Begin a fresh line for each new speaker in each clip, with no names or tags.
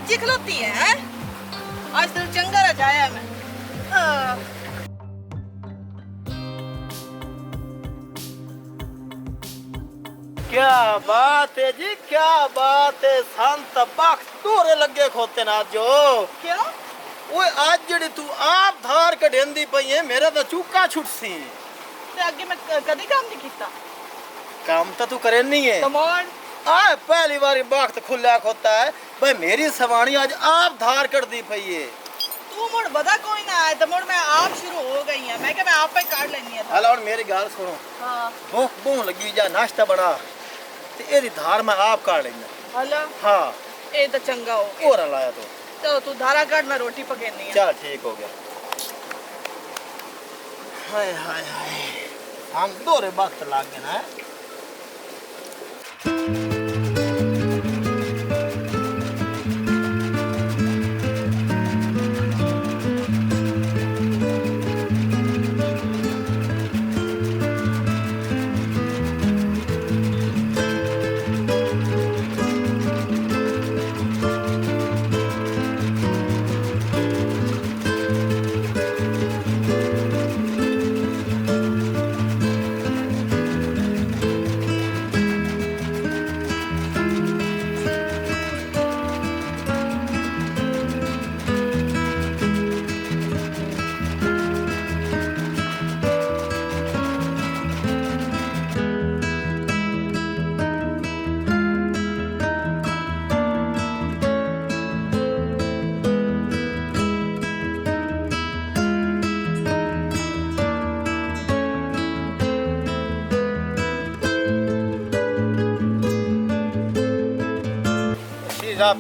भज्जी खलोती है, हैं? आज तो चंगा रजाया मैं।
क्या बात है जी, क्या बात है। संत बख्त तोरे लगे खोते ना जो
क्यों?
ओए आज जड़ी तू आप धार कढेंदी पई है मेरा तो चूका छुटसी।
ते आगे मैं कदी काम नहीं कीता।
काम तो तू करे नहीं है।
Come on.
आ पहली बार बख्त खुला खोता है भाई। मेरी सवानी आज आप धार कर दी पई है।
तू मुड़ बदा कोई ना आए तो मुड़ मैं आप शुरू हो गई है। मैं क्या मैं आप पे काट लेनी है।
हला और मेरी गाल सुनो।
हां
भूख भूख लगी जा नाश्ता बना ते एदी धार मैं आप काट लेना।
हला
हां
ए तो चंगा हो गया।
और लाया
तो तू धारा काट मैं रोटी पकेनी है।
चल ठीक हो गया। हाय हाय हाय हम दोरे वक्त लाग गए ना।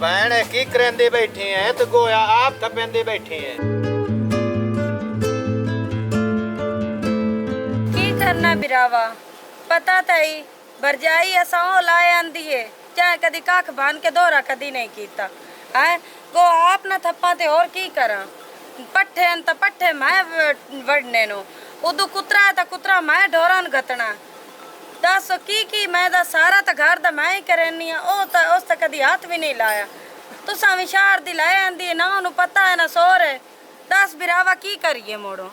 भैन की करेंदे बैठे हैं तो गोया आप थपेंदे बैठे हैं।
की करना बिरावा पता तई भरजाई असाओ लाए आंदी है चाहे कदी कख बांध के दोहरा कदी नहीं कीता है गो आप ना थप्पा ते और की करा पट्ठे त पट्ठे मैं वड़ने नो उदू कुतरा त कुतरा मैं ढोरन घतना दस की मैं दा सारा तो घर दा मैं ही करनी है उस तक कदी हाथ भी नहीं लाया तुसा विचार दी लाए आंदी ना उन्हें पता है ना सोर है दस बिरावा की करिए मोड़ो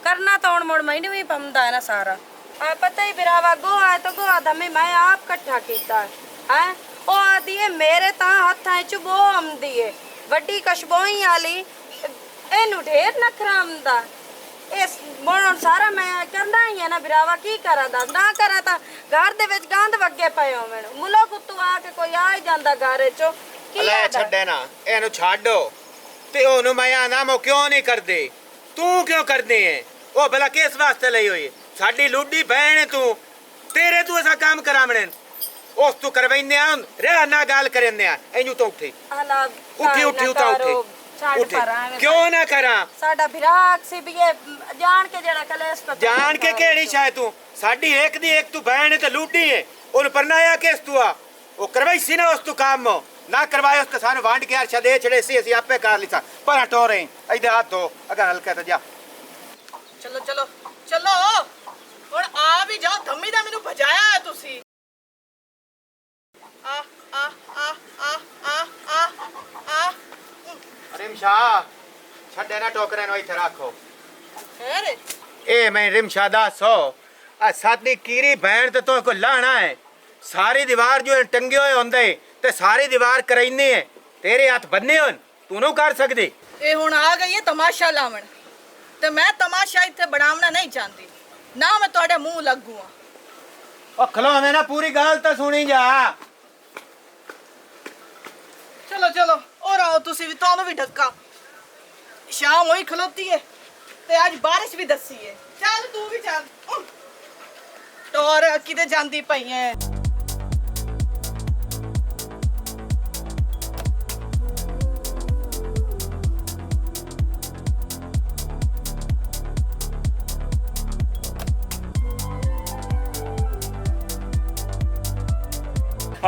करना तो हूँ मुड़ मैनू भी पमदा है ना सारा आ पता ही बिरावा गो आए तो गो आदमी मैं आप कट्ठा कीता है ओ आदि है मेरे ता हथा च बो आमदी है वड्डी कशबोई आली एनू ढेर नखरा आमदा इस मोड़ सारा मैं करना ही है ना बिरावा की करा दा ना करा ता घर दे विच गंद वगे पए होवन मुलो कुत्तू आके कोई आ ही जांदा घरे चो की
ले छड्डे ना एनु छाडो ते ओनु मैं आना मो क्यों नहीं कर दे तू क्यों कर दे है ओ भला किस वास्ते लई होई साडी लुड्डी बहन है तू तेरे तू ऐसा काम करावणे ओस तू करवैने आ रे ना गाल करने आ एनु तो उठी
अला
उठी उठी उठा उठी क्यों ना करा
साडा बिराक सी भी ये जान के जेड़ा कलेस पे
जान के केड़ी शाय तू साडी एक दी एक तू बहन है ते लुड्डी है ओन परनाया केस तू आ ओ करवाई सी ना उस तू काम मो ना करवाए उसके सारे वांड के यार छदे छड़े सी ਅਸੀਂ ਆਪੇ ਕਰ ਲਿਸਾ ਪਰ ਹਟੋ ਰਹੇ ਇਧਰ ਹੱਥ ਧੋ ਅਗਰ ਹਲਕਾ ਤੇ ਜਾ
चलो चलो चलो और आ भी जाओ धम्मी दा मेनू भजाया है तुसी आ आ आ आ आ आ आ
रिमशा छड्डे ना टोकरे नो इथे रखो
है रे
ए मैं रिमशा दासो आ साडी कीरी बहन ते तो को लाना है सारी दीवार जो टंगे हुए होंदे ते सारी दीवार करैनी है तेरे हाथ बन्ने होन तू नो कर सकदी
ए हुन आ गई है तमाशा लावण ते मैं तमाशा इथे बनावना नहीं चाहती ना मैं तोड़े मुंह लगू
ओ खलो हमें ना पूरी गाल तो सुनी जा
चलो चलो और आओ तुसी भी तोनु भी ढक्का शाम होई खलोती है ते आज बारिश भी दसी है चल तू भी चल टोर किते जांदी पई है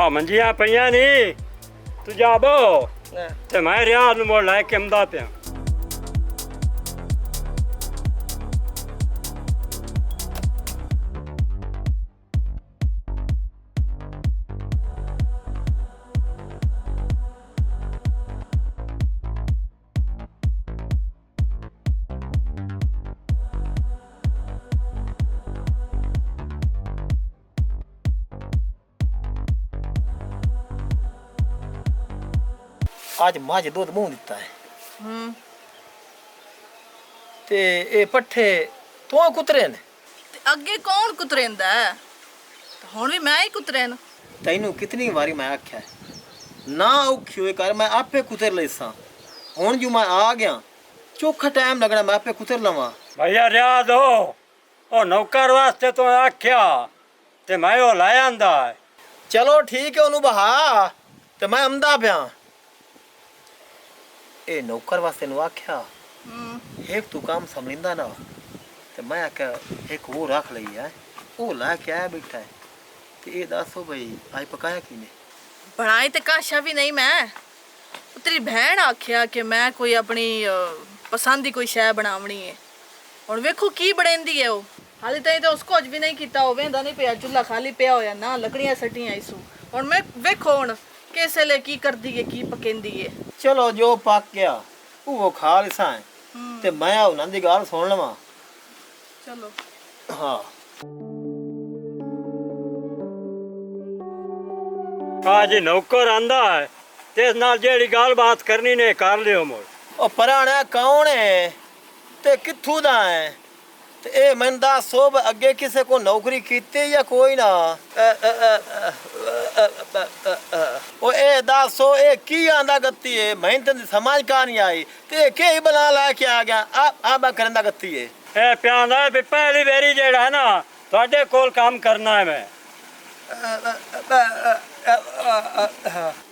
ਆ ਮੰਜੀਆਂ ਪਈਆਂ ਨਹੀਂ ਤੂੰ ਜਾ ਬੋ ਤੇ ਮੈਂ ਰਿਆਦ ਨੂੰ ਮੋੜ ਲੈ ਕੇ ਆਉਂਦਾ ਪਿਆ
ਅੱਜ ਮੱਝ ਦੁੱਧ ਮੂੰਹ ਦਿੱਤਾ ਹੈ
ਹੂੰ
ਤੇ ਇਹ ਪੱਠੇ ਤੋਂ ਕੁਤਰੇ ਨੇ।
ਤੇ ਅੱਗੇ ਕੌਣ ਕੁਤਰੇਂਦਾ ਹੈ? ਤੇ ਹੁਣ ਵੀ ਮੈਂ ਹੀ ਕੁਤਰੇਨ।
ਤੈਨੂੰ ਕਿਤਨੀ ਵਾਰੀ ਮੈਂ ਆਖਿਆ ਹੈ, ਨਾ ਔਖੀ ਹੋਏ ਕਰ, ਮੈਂ ਆਪੇ ਕੁਤਰ ਲੈ ਸਾਂ। ਹੁਣ ਜੋ ਮੈਂ ਆ ਗਿਆ ਚੋਖਾ ਟਾਈਮ ਲੱਗਣਾ, ਮੈਂ ਆਪੇ ਕੁਤਰ ਲਵਾਂ।
ਭਈਆ ਰਿਆ ਦੋ ਉਹ ਨੌਕਰ ਵਾਸਤੇ ਤੋਂ ਆਖਿਆ ਤੇ ਮੈਂ ਉਹ ਲੈ ਆਂਦਾ ਹੈ।
ਚਲੋ ਠੀਕ ਹੈ, ਉਹਨੂੰ ਬਹਾ ਤੇ ਮੈਂ ਆਉਂਦਾ ਪਿਆ। ਇਹ ਨੌਕਰ ਵਾਸਤੇ ਨੂੰ ਆਖਿਆ
ਹੂੰ
ਇੱਕ ਤੂੰ ਕੰਮ ਸਮਝਦਾ ਨਾ, ਤੇ ਮੈਂ ਆਖਿਆ ਇੱਕ ਹੋਰ ਰੱਖ ਲਈ ਹੈ। ਉਹ ਲੈ ਕੇ ਆਇਆ ਬੈਠਾ ਹੈ। ਤੇ ਇਹ ਦੱਸੋ ਬਈ ਅੱਜ ਪਕਾਇਆ ਕਿਨੇ?
ਬਣਾਈ ਤੇ ਕਾਸ਼ਾ ਵੀ ਨਹੀਂ ਮੈਂ। ਉਹ ਤੇਰੀ ਭੈਣ ਆਖਿਆ ਕਿ ਮੈਂ ਕੋਈ ਆਪਣੀ ਪਸੰਦ ਦੀ ਕੋਈ ਸ਼ੈ ਬਣਾਵਣੀ ਹੈ। ਹੁਣ ਵੇਖੋ ਕੀ ਬਣਾਉਂਦੀ ਹੈ ਉਹ। ਹਾਲੇ ਤਾਈਂ ਤਾਂ ਉਸ ਕੁਝ ਵੀ ਨਹੀਂ ਕੀਤਾ, ਉਹ ਵੇਂਦਾ ਨਹੀਂ ਪਿਆ, ਚੁੱਲ੍ਹਾ ਖਾਲੀ ਪਿਆ ਹੋਇਆ ਨਾ, ਲੱਕੜੀਆਂ ਸੱਟੀਆਂ ਇਸੂ। ਹੁਣ ਮੈਂ ਵੇਖੋ ਹੁਣ ਕਿਸ ਵੇਲੇ ਕੀ ਕਰਦੀ ਹੈ, ਕੀ ਪਕਾਉਂਦੀ ਹੈ।
ਚਲੋ ਜੋ ਪੱਕ ਗਿਆ ਉਹ ਖਾ ਲਿਸਾਂ ਤੇ ਮੈਂ ਉਹਨਾਂ ਦੀ ਗੱਲ ਸੁਣ ਲਵਾਂ।
ਚਲੋ
ਹਾਂ
ਕਾਜੀ ਨੌਕਰ ਆਂਦਾ ਹੈ ਤੇ ਇਸ ਨਾਲ ਜਿਹੜੀ ਗੱਲਬਾਤ ਕਰਨੀ ਨੇ ਕਰ ਲਿਓ ਮੋੜ।
ਉਹ ਪਰਾਣਾ ਕੌਣ ਹੈ ਤੇ ਕਿੱਥੋਂ ਦਾ ਹੈ? ਤੇ ਇਹ ਮੈਨੂੰ ਦੱਸੋ ਵੀ ਅੱਗੇ ਕਿਸੇ ਕੋ ਨੌਕਰੀ ਕੀਤੀ ਜਾਂ ਕੋਈ ਨਾ? ਉਹ ਇਹ ਦੱਸੋ ਇਹ ਕੀ ਆਂਦਾ ਗੱਤੀ ਹੈ? ਮੈਨੂੰ ਤਾਂ ਸਮਝ ਕਾ ਨਹੀਂ ਆਈ ਤੇ ਇਹ ਕੀ ਬਣਾ ਲੈ ਕੇ ਆ ਗਿਆ? ਆ ਮੈਂ ਕਰਨ ਦਾ ਗੱਤੀ ਹੈ।
ਇਹ ਪਿਆਂਦਾ ਵੀ ਪਹਿਲੀ ਵਾਰੀ ਜਿਹੜਾ ਹੈ ਨਾ ਤੁਹਾਡੇ ਕੋਲ ਕੰਮ ਕਰਨਾ ਹੈ ਮੈਂ।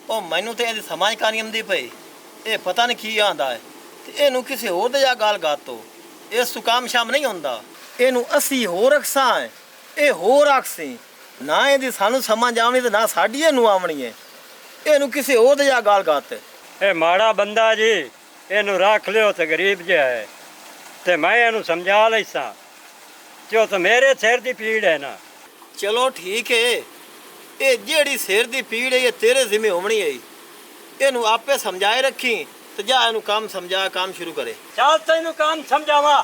ਉਹ ਮੈਨੂੰ ਤੇ ਇਹਦੀ ਸਮਝ ਕਾ ਨਹੀਂ ਆਉਂਦੀ ਪਈ। ਇਹ ਪਤਾ ਨਹੀਂ ਕੀ ਆਂਦਾ ਹੈ ਤੇ ਇਹਨੂੰ ਕਿਸੇ ਹੋਰ ਦੇ ਜਾ ਗੱਲ ਗਾਤੋ। ਇਸ ਤੋਂ ਕੰਮ ਸ਼ਾਮ ਨਹੀਂ ਹੁੰਦਾ। ਇਹਨੂੰ ਅਸੀਂ ਹੋਰ ਅਕਸਾਂ ਹੈ, ਇਹ ਹੋਰ ਅਕਸੀ ਨਾ। ਇਹਦੀ ਸਾਨੂੰ ਸਮਝ ਆਵਣੀ ਤੇ ਨਾ ਸਾਡੀ ਇਹਨੂੰ ਆਵਣੀ ਹੈ। ਇਹਨੂੰ ਕਿਸੇ ਹੋਰ ਦੇ ਜਾ ਗੱਲ ਗਾਤ।
ਇਹ ਮਾੜਾ ਬੰਦਾ ਜੀ, ਇਹਨੂੰ ਰੱਖ ਲਿਓ ਤੇ ਗਰੀਬ ਜਿਹਾ ਹੈ ਤੇ ਮੈਂ ਇਹਨੂੰ ਸਮਝਾ ਲੈਸਾਂ ਜੋ ਤਾਂ ਮੇਰੇ ਸਿਰ ਦੀ ਪੀੜ ਹੈ ਨਾ।
ਚਲੋ ਠੀਕ ਹੈ, ਇਹ ਜਿਹੜੀ ਸਿਰ ਦੀ ਪੀੜ ਹੈ ਇਹ ਤੇਰੇ ਜ਼ਿੰਮੇ ਹੋਣੀ ਹੈ। ਇਹਨੂੰ ਆਪੇ ਸਮਝਾਏ ਰੱਖੀ ਤੇ ਜਾ ਇਹਨੂੰ ਕੰਮ ਸਮਝਾ, ਕੰਮ ਸ਼ੁਰੂ ਕਰੇ।
ਚੱਲ ਤੈਨੂੰ ਕੰਮ ਸਮਝਾਵਾਂ।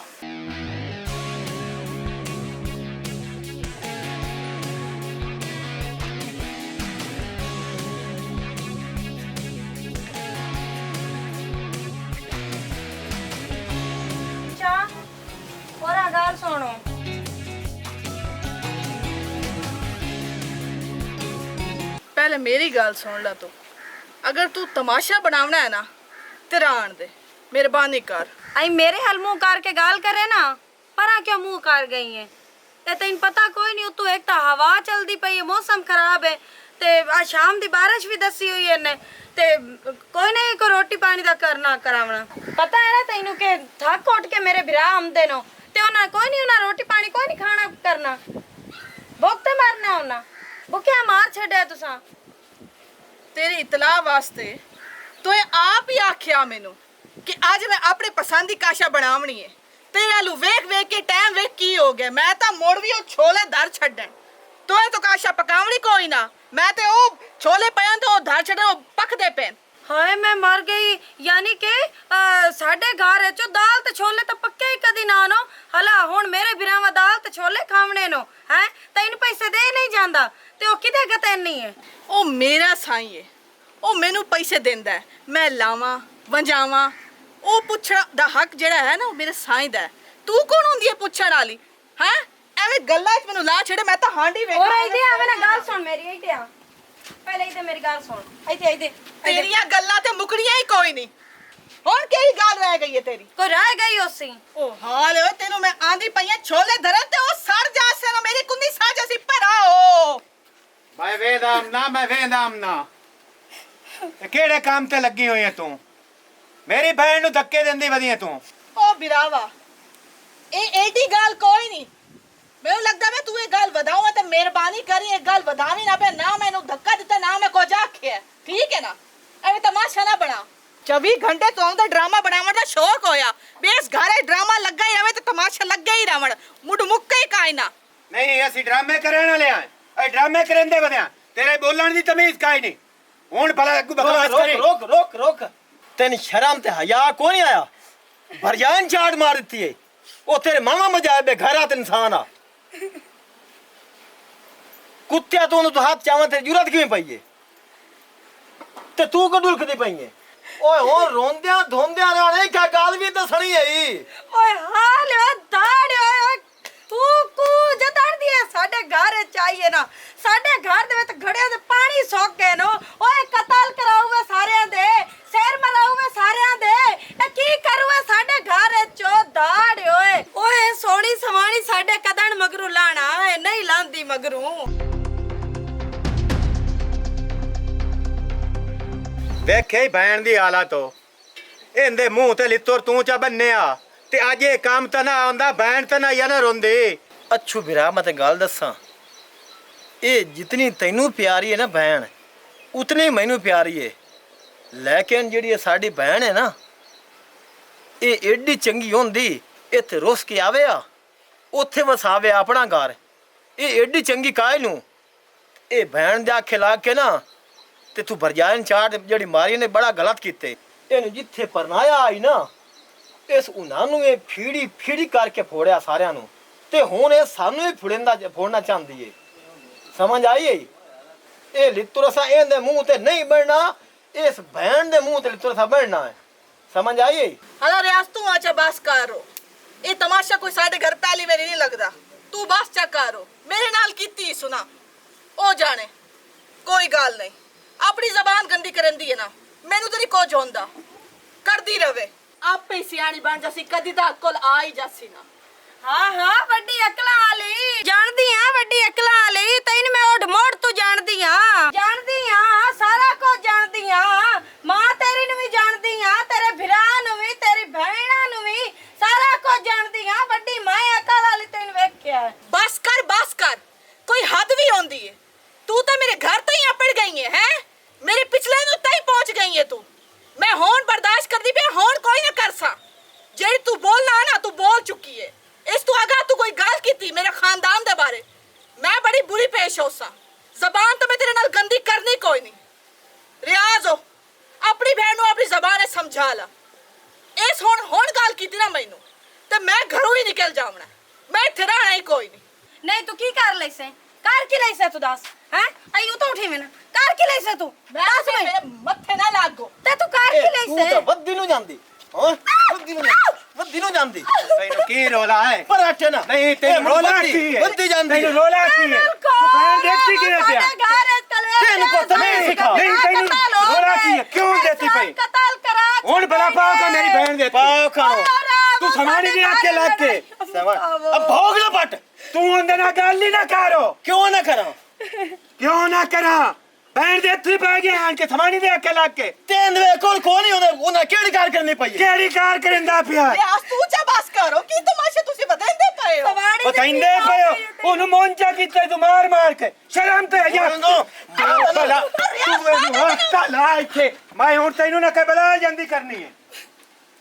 ਅੱਛਾ ਹੋਰਾ ਗੱਲ ਸੁਣੋ।
ਪਹਿਲੇ ਮੇਰੀ ਗੱਲ ਸੁਣ ਲੈ ਤੂੰ। ਅਗਰ ਤੂੰ ਤਮਾਸ਼ਾ ਬਣਾਉਣਾ ਹੈ ਨਾ ਤੇ ਰਾਣ ਦੇ, ਮਿਹਰਬਾਨੀ ਕਰ।
आई मेरे हल मुंह करके गाल करे ना, परा क्यों मुंह कर गई है? ते तैन पता कोई नहीं, तू एक तो हवा चलती पई है, मौसम खराब है ते आज शाम दी बारिश भी दसी हुई है ने ते कोई नहीं को रोटी पानी दा करना करावना। पता है ना तैनू के थक उठ के मेरे बिरा आमदे नो ते उन्हें कोई नहीं, उन्हें रोटी पानी कोई नहीं खाना करना, भुख ते मरना उन्हें। भुखिया मार छड़े तुसा।
तेरी इतला वास्ते तो आप ही आख्या मैनू कि आज मैं अपने पसंद की काशा बनावनी है। तेरे आलू वेख वेख के टाइम वेख की हो गया। मैं तो मुड़ भी वो छोले धर छड़न तो तो काशा पकावनी कोई ना। मैं तो वो छोले पयां तो धर छड़न वो पकदे पेन।
हाय मैं मर गई। यानी कि साडे घर है चो दाल ते छोले तो पक्के ही कदी ना नो। हला हुण मेरे बिरावा दाल ते छोले खावणे नो है तैनू पैसे दे नहीं जांदा ते ओ किदे गते नहीं है।
ओ मेरा साई है, ओ मैनू पैसे देंदा है, मैं लावां वंजावां। ਉਹ ਪੁੱਛਣ ਦਾ ਹੱਕ ਜਿਹੜਾ ਹੈ ਨਾ ਉਹ ਮੇਰੇ ਸਾਈਂ ਦਾ ਹੈ। ਤੂੰ ਕੌਣ ਹੁੰਦੀ ਹੈ ਪੁੱਛਣ ਵਾਲੀ? ਹੈ ਐਵੇਂ ਗੱਲਾਂ 'ਚ ਮੈਨੂੰ ਲਾ ਛੜੇ। ਮੈਂ ਤਾਂ ਹਾਂਡੀ ਵੇਖ
और इधे आवे ना गाल सुन मेरी इधे आ पहले इधे मेरी गाल सुन इधे इधे
ਤੇਰੀਆਂ ਗੱਲਾਂ ਤੇ ਮੁਕੜੀਆਂ ਹੀ ਕੋਈ ਨਹੀਂ। ਹੁਣ ਕਿਹੜੀ ਗੱਲ ਰਹਿ ਗਈ ਹੈ ਤੇਰੀ?
कोई रह गई ओसी
ਉਹ ਹਾਲ ਓ ਤੈਨੂੰ ਮੈਂ ਆਂਦੀ ਪਈਆਂ ਛੋਲੇ ਧਰਨ ਤੇ ਉਹ ਸੜ ਜਾਸੇ ਨਾ ਮੇਰੀ ਕੁੰਦੀ ਸਾਜ ਅਸੀਂ ਭਰਾਓ।
ਮੈਂ ਵੇਦਾਮ ਨਾ, ਮੈਂ ਵੇਦਾਮ ਨਾ। ਤੇ ਕਿਹੜੇ ਕੰਮ ਤੇ ਲੱਗੀ ਹੋਈ ਹੈ ਤੂੰ? ਮੇਰੀ ਭੈਣ ਨੂੰ ਧੱਕੇ ਦਿੰਦੀ ਵਧੀਆ ਤੂੰ।
ਉਹ ਬਿਰਾਵਾ ਇਹ ਐਡੀ ਗੱਲ ਕੋਈ ਨਹੀਂ। ਮੈਨੂੰ ਲੱਗਦਾ ਮੈਂ ਤੂੰ ਇਹ ਗੱਲ ਵਧਾਉਂ ਤੇ ਮਿਹਰਬਾਨੀ ਕਰੀ ਇਹ ਗੱਲ ਵਧਾਵੀ ਨਾ ਪੈ। ਨਾ ਮੈਨੂੰ ਧੱਕਾ ਦਿੱਤਾ ਨਾ ਮੈਂ ਕੁਝ ਆਖਿਆ, ਠੀਕ ਹੈ ਨਾ? ਐਵੇਂ ਤਮਾਸ਼ਾ ਨਾ ਬਣਾ। 24 ਘੰਟੇ ਤੋਂ ਦਾ ਡਰਾਮਾ ਬਣਾਉਣ ਦਾ ਸ਼ੌਕ ਹੋਇਆ ਵੀ ਇਸ ਘਰੇ ਡਰਾਮਾ ਲੱਗਾ ਹੀ ਰਵੇ ਤੇ ਤਮਾਸ਼ਾ ਲੱਗਾ ਹੀ ਰਵਣ। ਮੁੱਢ ਮੁੱਕੇ ਹੀ ਕਾਇਨਾ
ਨਹੀਂ ਅਸੀਂ ਡਰਾਮੇ ਕਰਨ ਵਾਲੇ ਆ। ਇਹ ਡਰਾਮੇ ਕਰਨ ਦੇ ਵਧਿਆ ਤੇਰੇ ਬੋਲਣ ਦੀ ਤਮੀਜ਼ ਕਾਈ ਨਹੀਂ। ਹੁਣ ਭਲਾ ਅੱਗੂ ਬਕਵਾਸ
ਰੋਕ
ਕਰੀ।
ਰੋਕ ਰੋਕ ਰੋਕ। ਤੈਨੂੰ ਸ਼ਰਮ ਤੇ ਹਯਾ ਕੋ ਨਹੀਂ ਆਇਆ? ਭਰਜਾਨ ਚਾੜ ਮਾਰ ਦਿੱਤੀ ਏ। ਉਹ ਤੇਰੇ ਮਾਮਾ ਮਜਾਇਬ ਘਰਾਂ ਤੇ ਇਨਸਾਨ ਆ। ਕੁੱਤਿਆਂ ਤੋਂ ਉਹਨੂੰ ਹੱਥ ਚਾਵਾਂ ਤੇ ਜੁਰਤ ਕਿਵੇਂ ਪਈ ਏ? ਤੇ ਤੂੰ ਕੋ ਡੁਲਕਦੀ ਪਈ ਏ? ਓਏ ਉਹ ਰੋਂਦਿਆਂ ਧੋਂਦਿਆਂ ਨਾਲ ਇਹ ਕਿਆ ਗੱਲ ਵੀ ਦੱਸਣੀ ਹੈ
ਓਏ ਹਾਲਿਓ ਦਾੜਿਓ ਤੂੰ ਕੂ ਜਦੜਦੀ ਹੈ ਸਾਡੇ ਘਰ ਚਾਹੀਏ ਨਾ ਸਾਡੇ ਘਰ ਦੇ ਵਿੱਚ ਘੜਿਆਂ ਦੇ ਪਾਣੀ ਸੁੱਕ ਗਏ ਨੋ ਓਏ ਕਤਲ ਕਰਾਉਵੇ ਸਾਰਿਆਂ ਦੇ ਸਿਰ ਮਰਾਉਵੇ ਸਾਰਿਆਂ ਦੇ ਇਹ ਕੀ ਕਰੂਵੇ ਸਾਡੇ ਘਰ ਚੋ ਦਾੜ ਓਏ ਸੋਹਣੀ ਸਵਾਣੀ ਸਾਡੇ ਕਦਣ ਮਗਰੂ ਲਾਣਾ ਏ ਨਹੀਂ ਲਾਂਦੀ ਮਗਰੂ
ਵੇਖੇ ਭੈਣ ਦੀ ਹਾਲਤ ਹੋ ਇਹਦੇ ਮੂੰਹ ਤੇ ਲਿੱਤਰ ਤੂੰ ਚਾ ਬੰਨਿਆ ਤੇ ਅੱਜ ਇਹ ਕੰਮ ਤਾਂ ਨਾ ਆਉਂਦਾ ਭੈਣ ਤਾਂ ਨਾ ਯਾ ਨਾ ਰੋਂਦੀ
ਅੱਛੂ ਵੀਰਾ ਮੈਂ ਤੇ ਗੱਲ ਦੱਸਾਂ ਇਹ ਜਿਤਨੀ ਤੈਨੂੰ ਪਿਆਰੀ ਹੈ ਨਾ ਭੈਣ ਉਤਨੀ ਮੈਨੂੰ ਪਿਆਰੀ ਹੈ ਲੇਕਿਨ ਜਿਹੜੀ ਇਹ ਸਾਡੀ ਭੈਣ ਹੈ ਨਾ ਇਹ ਏਡੀ ਚੰਗੀ ਹੁੰਦੀ ਇੱਥੇ ਰੁੱਸ ਕੇ ਆਵੇ ਆ ਉੱਥੇ ਵਸਾਵੇ ਆਪਣਾ ਘਰ ਇਹ ਏਡੀ ਚੰਗੀ ਕਾਇ ਨੂੰ ਇਹ ਭੈਣ ਦੇ ਆਖੇ ਲਾ ਕੇ ਨਾ ਤੇ ਤੂੰ ਵਰਜਾਇਨ ਚਾਟ ਜਿਹੜੀ ਮਾਰੀ ਨੇ ਬੜਾ ਗਲਤ ਕੀਤੇ ਇਹਨੂੰ ਜਿੱਥੇ ਪਰਨਾਇਆ ਆਈ ਨਾ ਇਸ ਉਹਨਾਂ ਨੂੰ ਇਹ ਫੀੜੀ ਕਰਕੇ ਫੋੜਿਆ ਸਾਰਿਆਂ ਨੂੰ ਤੇ ਹੁਣ ਇਹ ਸਾਨੂੰ ਵੀ ਫੋੜਨਾ ਚਾਹੁੰਦੀ ਏ ਸਮਝ ਆਈ ਇਹ ਲਿੱਤਰਸਾ ਇਹਦੇ ਮੂੰਹ ਤੇ ਨਹੀਂ ਬਣਨਾ ਇਸ ਭੈਣ ਦੇ ਮੂੰਹ ਤੇ ਲਿੱਤਰਸਾ ਬਣਨਾ ਹੈ ਸਮਝ ਆਈ
ਹਲਾ ਰਿਆਜ਼ ਤੂੰ ਆਚਾ ਬਸ ਕਰੋ ਇਹ ਤਮਾਸ਼ਾ ਕੋਈ ਸਾਡੇ ਘਰ ਪਹਿਲੀ ਵਾਰੀ ਨਹੀਂ ਲੱਗਦਾ ਤੂੰ ਬਸ ਚਾ ਕਰੋ ਮੇਰੇ ਨਾਲ ਕੀਤੀ ਸੁਣਾ ਉਹ ਜਾਣੇ ਕੋਈ ਗੱਲ ਨਹੀਂ ਆਪਣੀ ਜ਼ਬਾਨ ਗੰਦੀ ਕਰਨ ਦੀ ਹੈ ਨਾ ਮੈਨੂੰ ਤੇਰੀ ਕੁਝ ਹੁੰਦਾ ਕਰਦੀ ਰਵੇ ਆਪੇ ਸਿਆਣੀ ਬਣ ਜਾਸੀ ਕਦੀ ਤਾਂ ਅਕਲ ਆ ਹੀ ਜਾਸੀ ਨਾ
ਹਾਂ ਵੱਡੀ ਅਕਲਾਂ ਵਾਲੀ ਜਾਣਦੀ ਆ ਵੱਡੀ ਅਕਲਾਂ ਵਾਲੀ ਤੈਨੂੰ ਮੈਂ ਉੱਡ ਮੋੜ ਤੋਂ ਜਾਣਦੀ ਆ ਸਾਰਾ ਕੁਝ ਜਾਣਦੀ ਆ ਮਾਂ ਤੇਰੀ ਨੂੰ ਵੀ ਜਾਣਦੀ ਆ ਤੇਰੇ ਭਰਾ ਨੂੰ ਵੀ ਤੇਰੀ ਭੈਣਾਂ ਨੂੰ ਵੀ ਸਾਰਾ ਕੁਝ ਜਾਣਦੀ ਆ ਵੱਡੀ ਮੈਂ ਅਕਲ ਵਾਲੀ ਤੈਨੂੰ ਵੇਖਿਆ
ਬਸ ਕਰ ਕੋਈ ਹੱਦ ਵੀ ਹੁੰਦੀ ਹੈ ਤੂੰ ਤਾਂ ਮੇਰੇ ਘਰ ਤੋਂ ਹੀ ਆਪੜ ਗਈ ਹੈ ਮੇਰੇ ਪਿਛਲੇ ਨੂੰ ਤਈ ਪਹੁੰਚ ਗਈ ਹੈ ਤੂੰ ਮੈਂ ਹੁਣ ਬਰਦਾਸ਼ਤ ਕਰਦੀ ਪਈ ਹੁਣ ਕੋਈ ਨਾ ਕਰਸਾ ਜਿਹੜੀ ਤੂੰ ਬੋਲਣਾ ਨਾ ਤੂੰ ਬੋਲ ਚੁੱਕੀ ਹੈ ਇਸ ਤੋਂ ਅਗਾ ਤੂੰ ਕੋਈ ਗੱਲ ਕੀਤੀ ਮੇਰੇ ਖਾਨਦਾਨ ਦੇ ਬਾਰੇ ਮੈਂ ਬੜੀ ਬੁਰੀ ਪੇਸ਼ ਹੋਸਾਂ ਜ਼ਬਾਨ ਤਾਂ ਮੈਂ ਤੇਰੇ ਨਾਲ ਗੰਦੀ ਕਰਨੀ ਕੋਈ ਨਹੀਂ ਰਿਆਜ਼ ਹੋ ਆਪਣੀ ਭੈਣ ਨੂੰ ਆਪਣੀ ਜ਼ਬਾਨ ਨਾਲ ਸਮਝਾ ਲਾ ਇਸ ਹੁਣ ਗੱਲ ਕੀਤੀ ਨਾ ਮੈਨੂੰ ਤੇ ਮੈਂ ਘਰੋਂ ਹੀ ਨਿਕਲ ਜਾਵਣਾ ਮੈਂ ਇੱਥੇ ਰਹਿਣਾ ਹੀ ਕੋਈ ਨਹੀਂ
ਤੂੰ ਕੀ ਕਰ ਲੈਸੇ ਕਰ ਕੀ ਲੈਸੇ ਤੂੰ ਦੱਸ ਹੈ ਅਯੂ ਤਾਂ ਉਠੀ ਮੈਨਾਂ ਕਰ ਕੀ ਲੈਸੇ ਤੂੰ ਦੱਸ
ਮੇਰੇ ਮੱਥੇ ਨਾ ਲੱਗੋ
ਤੇ ਤੂੰ ਕਰ ਕੀ
ਤੂੰ ਤਾਂ
ਲੈਸੇ
ਵੱਧੀ ਨੂੰ ਜਾਂਦੀ ਵੱਧੀ ਨੂੰ ਜਾਂਦੀ
ਤੈਨੂੰ ਕੀ ਰੋਲਾ ਹੈ
ਪਰ ਅੱਠੇ ਨਾ
ਨਹੀਂ ਤੈਨੂੰ ਰੋਲਾ ਕੀ ਹੈ
ਵੱਧੀ ਜਾਂਦੀ
ਤੈਨੂੰ ਰੋਲਾ ਕੀ ਹੈ ਤੂੰ ਭੈਣ ਦੇਖਤੀ ਕਿਵੇਂ ਪਿਆ
ਤੈਨੂੰ ਪਤਾ ਨਹੀਂ ਸਿਖਾ
ਨਹੀਂ ਤੈਨੂੰ ਰੋਲਾ ਕੀ ਹੈ ਕਿਉਂ ਦੇਤੀ ਪਈ
ਕਤਲ ਕਰਾ
ਹੁਣ ਬਲਾ ਪਾਓ ਤਾਂ ਮੇਰੀ ਭੈਣ ਦੇ
ਪਾਓ ਖਾਓ
ਤੂੰ ਸਮਾਨੀ ਦੀ ਆਕੇ ਲੱਗ ਕੇ
अब भोग ना पट
ਤੂੰ ਉਹਦੇ ਨਾਲ ਗੱਲ ਹੀ ਨਾ ਕਰੋ
क्यों ना करा
ਕਿਉਂ ਨਾ ਕਰਾਂ ਭੈਣ ਦੇ ਇੱਥੇ ਪੈ ਗਿਆ ਆਣ ਕੇ ਸਮਾਨੀ ਦੇ ਆਕੇ ਲੱਗ ਕੇ
तेंद वे कोल कोनी ਉਹਨਾਂ ਕਿਹੜੀ ਕਾਰ ਕਰਨੀ ਪਈ ਹੈ
ਕਿਹੜੀ ਕਾਰ ਕਰਿੰਦਾ ਪਿਆ
ਰਿਆਜ਼ ਤੂੰ ਚਾ ਬਸ ਕਰੋ ਕੀ ਤਮਾਸ਼ੇ ਤੁਸੀਂ ਬਤਾਉਂਦੇ ਪਏ ਹੋ
ਬਤਾਈਂਦੇ ਪਏ ਉਹਨੂੰ ਮੋਂਚਾ ਕੀਤਾ ਤੂੰ ਮਾਰ ਕੇ ਸ਼ਰਮ ਤੇ ਜਾ ਭਲਾ ਤੂੰ ਮੈਨੂੰ ਹੱਥ ਲਾ ਇੱਥੇ ਮੈਂ ਹੁਣ ਤੈਨੂੰ ਨਾ ਕਬਲਾ ਜਾਂਦੀ ਕਰਨੀ ਹੈ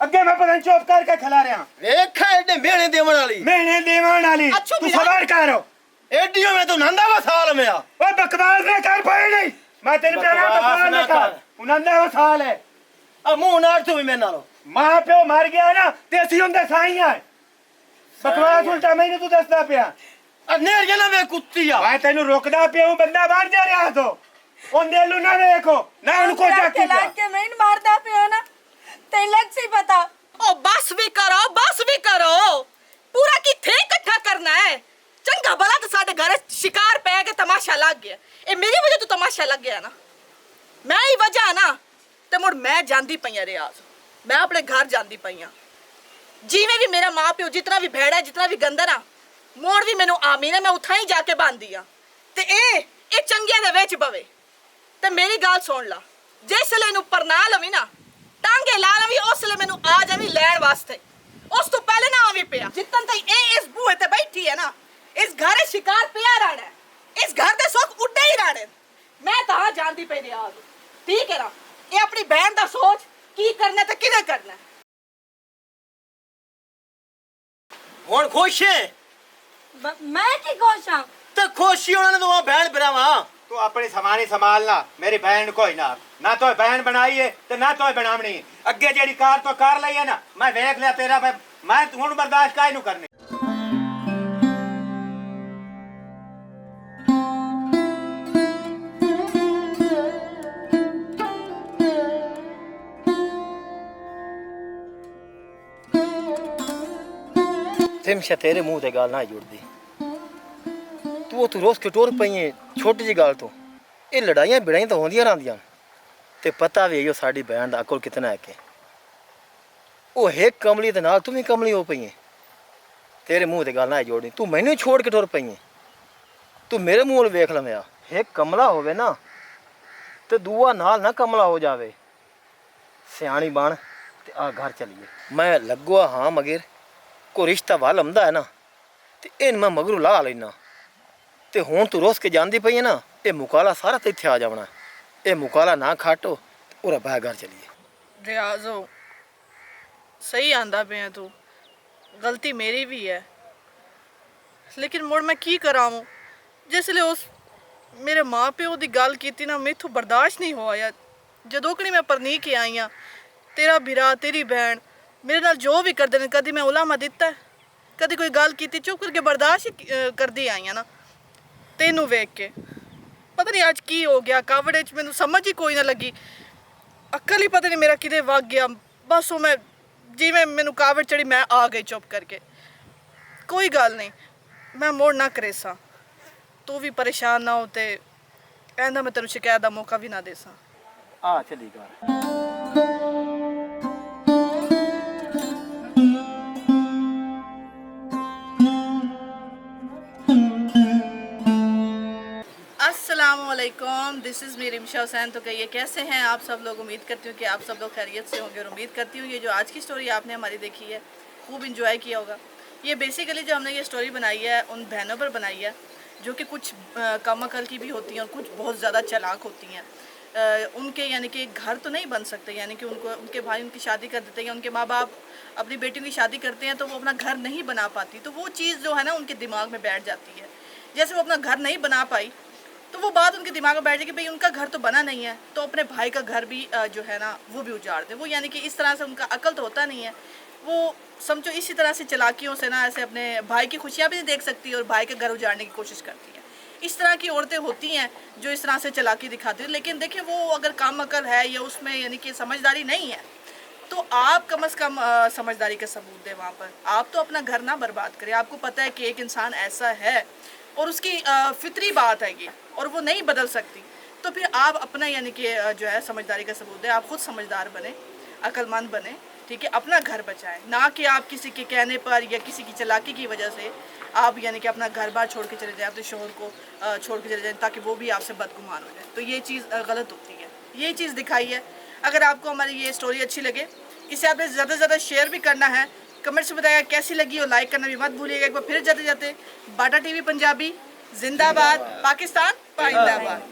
ਅੱਗੇ ਮੈਂ ਪਤਾ ਚੁੱਪ ਕਰਕੇ ਖਲਾ ਰਿਹਾ
ਵੇਖ ਐਡੇ ਮੇਣੇ ਦੇਵਣ ਵਾਲੀ
ਮੈਨੇ ਦੇਵਣ ਵਾਲੀ
ਅੱਛਾ
ਤੂੰ ਸਬਰ ਕਰੋ
ਐਡੀਓ ਮੈਂ ਤੂੰ ਨੰਦਾ ਵਸਾਲ ਮਿਆ
ਓਏ ਬਕਵਾਸ ਨਾ ਕਰ ਪਈ ਨਹੀਂ ਮੈਂ ਤੈਨੂੰ ਕਹਿਣਾ ਬਕਵਾਸ ਨਾ ਕਰ ਉਨੰਦਾ ਵਸਾਲ ਹੈ
ਆ ਮੂੰਹ ਨਾਲ ਤੂੰ ਵੀ ਮੇਰੇ ਨਾਲ
ਮਾਂ ਪਿਓ ਮਰ ਗਿਆ ਨਾ ਤੇ ਅਸੀਂ ਹੁੰਦੇ ਸਾਈਆਂ ਬਕਵਾਸ ਉਲਟਾ ਮੈਨੂੰ ਤੂੰ ਦੱਸਦਾ ਪਿਆ
ਆ ਨੇਰ ਜਨਾ ਵੇ ਕੁੱਤੀ ਆ
ਮੈਂ ਤੈਨੂੰ ਰੁਕਦਾ ਪਿਆ ਹੂੰ ਬੰਦਾ ਬਾਹਰ ਜਾ ਰਿਹਾ ਤੋ ਉਹਦੇ ਨੂੰ ਨਾ ਵੇਖੋ ਨਾ ਉਹਨੂੰ ਕੋਈ ਚੱਕੀ
ਲੱਗ ਕੇ ਮੈਨੂੰ ਮਾਰਦਾ ਪਿਆ ਨਾ ਤੈਨੂੰ ਲੱਗ ਸੀ ਪਤਾ
ਉਹ ਬਸ ਵੀ ਕਰੋ ਪੂਰਾ ਕਿੱਥੇ ਇਕੱਠਾ ਕਰਨਾ ਹੈ ਚੰਗਾ ਭਲਾ ਤਾਂ ਸਾਡੇ ਘਰ ਸ਼ਿਕਾਰ ਪੈ ਕੇ ਤਮਾਸ਼ਾ ਲੱਗ ਗਿਆ ਇਹ ਮੇਰੀ ਵਜ੍ਹਾ ਤੋਂ ਤਮਾਸ਼ਾ ਲੱਗ ਗਿਆ ਨਾ ਮੈਂ ਹੀ ਵਜ੍ਹਾ ਨਾ ਤੇ ਮੁੜ ਮੈਂ ਜਾਂਦੀ ਪਈਆਂ ਰਿਆਜ਼ ਮੈਂ ਆਪਣੇ ਘਰ ਜਾਂਦੀ ਪਈਆਂ ਜਿਵੇਂ ਵੀ ਮੇਰਾ ਮਾਂ ਪਿਓ ਜਿਤਨਾ ਵੀ ਭੈੜਾ ਜਿਤਨਾ ਵੀ ਗੰਦਾ ਨਾ ਮੋੜ ਵੀ ਮੈਨੂੰ ਆਮੀ ਨਾ ਮੈਂ ਉੱਥਾਂ ਹੀ ਜਾ ਕੇ ਬੰਦੀ ਆ ਤੇ ਇਹ ਚੰਗਿਆਂ ਦੇ ਵਿੱਚ ਬਵੇ ਤੇ ਮੇਰੀ ਗੱਲ ਸੁਣ ਲਾ ਜਿਸ ਵੇਲੇ ਨੂੰ ਪਰਨਾ ਲਵੀ ਨਾ ਟਾਂਗੇ ਲਾ ਲਵੀ ਉਸ ਵੇਲੇ ਮੈਨੂੰ ਆ ਜਾਵੀ ਲੈਣ ਵਾਸਤੇ ਉਸ ਤੋਂ ਪਹਿਲੇ ਨਾ ਆਵੀ ਪਿਆ ਜਿੱਤਨ ਤਾਈ ਇਹ ਇਸ ਬੂਹੇ ਤੇ ਬੈਠੀ ਹੈ ਨਾ ਇਸ ਘਰ ਸ਼ਿਕਾਰ ਪਿਆ ਰਹਿਣਾ ਇਸ ਘਰ ਦੇ ਸੁੱਖ ਉੱਡੇ ਹੀ ਰਹਿਣੇ ਮੈਂ ਤਾਂ ਜਾਣਦੀ ਪਈ ਰਿਆਜ਼ ਠੀਕ ਹੈ ਨਾ ਇਹ ਆਪਣੀ ਬਹਿਣ ਦਾ ਸੋਚ ਕੀ ਕਰਨਾ ਤੇ ਕਿਵੇਂ ਕਰਨਾ
ਹੁਣ ਖੁਸ਼ ਹੈ
ਮੈਂ ਕੀ ਕੋਸ਼ਾਂ
ਤੇ ਖੁਸ਼ੀ ਉਹਨਾਂ ਨੇ ਦੋਵਾਂ ਭੈਣ ਭਰਾਵਾਂ
ਤੂੰ ਆਪਣੀ ਸਮਾਨੀ ਸੰਭਾਲਣਾ ਮੇਰੀ ਭੈਣ ਕੋਈ ਨਾ ਤੋ ਭੈਣ ਬਣਾਈ ਹੈ ਤੇ ਨਾ ਤੋ ਬਣਾਵਣੀ ਅੱਗੇ ਜਿਹੜੀ ਕਾਰ ਤੋਂ ਕਰ ਲਈ ਹੈ ਨਾ ਮੈਂ ਵੇਖ ਲਿਆ ਤੇਰਾ ਮੈਂ ਹੁਣ ਬਰਦਾਸ਼ਤ ਕਾਇ ਨੂੰ ਕਰਨੀ
हमेशा तेरे मुंह ते गल ना जुड़दी। तू रोज के टोर पई है छोटी जी गल तो। ये लड़ाइयां बिड़ाइयां तो होंदियां रहिंदियां ते पता भी है साडी बहन दा अकल कितना है के ओ एक कमली ते नाल तू भी कमली हो पई है। तेरे मुंह ते गल ना जोड़नी। तू मैनू ही छोड़ के टुर पई है। तू मेरे मुंह वाल वेख लवेया। एक कमला होवे ना ते दूआ नाल ना कमला हो जावे। सियाणी बन ते आ घर चलिए। मैं लगो हाँ मगर कोई रिश्ता वाल आंदा है ना ते इन मैं मगरू ला लेना ते हुण तू रोस के जांदी पई है ना ये मुकाला सारा ते इत्थे आ जावना। ये मुकाला ना खाटो और बाहर घर चलिए।
रियाजो सही आंदा पे तू, गलती मेरी भी है लेकिन मुड़ मैं की कराऊं। जिसले उस मेरे माँ प्यो की गल की ना मेथों बर्दाश्त नहीं होया यार। जदों कड़ी मैं परनी के आई हाँ तेरा बिरा तेरी बहन मेरे नाल जो भी करते हैं कभी मैं उलामा दिता है कभी कोई गल की चुप करके बर्दाश्त ही करती आई हाँ ना। तेनू वेख के पता नहीं अज की हो गया कावड़ च मैनू समझ ही कोई ना लगी। अक्ल ही पता नहीं मेरा किधे वग गया। बस वो मैं जिवें मैनू कावड़ चढ़ी मैं आ गई चुप करके। कोई गल नहीं मैं मुड़ ना करेसा। तू भी परेशान ना हो ते कहना मैं तेनू शिकायत का मौका भी ना देसा।
आ चली घर।
अस्सलामुअलैकुम, दिस इज़ मेरी रिमशा हुसैन। तो कहिए कैसे हैं आप सब लोग। उम्मीद करती हूँ कि आप सब लोग खैरियत से होंगे और उम्मीद करती हूँ ये जो आज की स्टोरी आपने हमारी देखी है खूब इंजॉय किया होगा। ये बेसिकली जो हमने ये स्टोरी बनाई है उन बहनों पर बनाई है जो कि कुछ कम अकल की भी होती हैं और कुछ बहुत ज़्यादा चालाक होती हैं। उनके यानी कि घर तो नहीं बन सकते, यानी कि उनको उनके भाई उनकी शादी कर देते हैं, उनके माँ बाप अपनी बेटियों की शादी करते हैं तो वो अपना घर नहीं बना पाती। तो वो चीज़ जो है ना उनके दिमाग में बैठ जाती है। जैसे वो अपना घर नहीं बना पाई तो वो बात उनके दिमाग में बैठ जाए कि भाई उनका घर तो बना नहीं है तो अपने भाई का घर भी जो है ना वो भी उजाड़ दे। वो यानी कि इस तरह से उनका अकल तो होता नहीं है। वो समझो इसी तरह से चालाकियों से ना ऐसे अपने भाई की खुशियाँ भी नहीं देख सकती और भाई का घर उजाड़ने की कोशिश करती है। इस तरह की औरतें होती हैं जो इस तरह से चालाकी दिखाती हैं। लेकिन देखिए वो अगर कम अकल है या उसमें यानी कि समझदारी नहीं है तो आप कम से कम समझदारी का सबूत दें वहाँ पर। आप तो अपना घर ना बर्बाद करें। आपको पता है कि एक इंसान ऐसा है और उसकी फितरी बात है ये और वो नहीं बदल सकती। तो फिर आप अपना यानी कि जो है समझदारी का सबूत दें। आप खुद समझदार बने, अक्लमंद बने, ठीक है। अपना घर बचाएं, ना कि आप किसी के कहने पर या किसी की चालाकी की वजह से आप यानी कि अपना घर बार छोड़ के चले जाएं, अपने शोहर को छोड़ के चले जाएं ताकि वो भी आपसे बदगुमान हो जाए। तो ये चीज़ गलत होती है। ये चीज़ दिखाई है। अगर आपको हमारी ये स्टोरी अच्छी लगे इसे आपने ज़्यादा से ज़्यादा शेयर भी करना है। कमेंट्स में बताया कैसी लगी और लाइक करना भी मत भूलिएगा। एक बार फिर जाते जाते बाटा टीवी पंजाबी जिंदाबाद, पाकिस्तान पाइंदाबाद।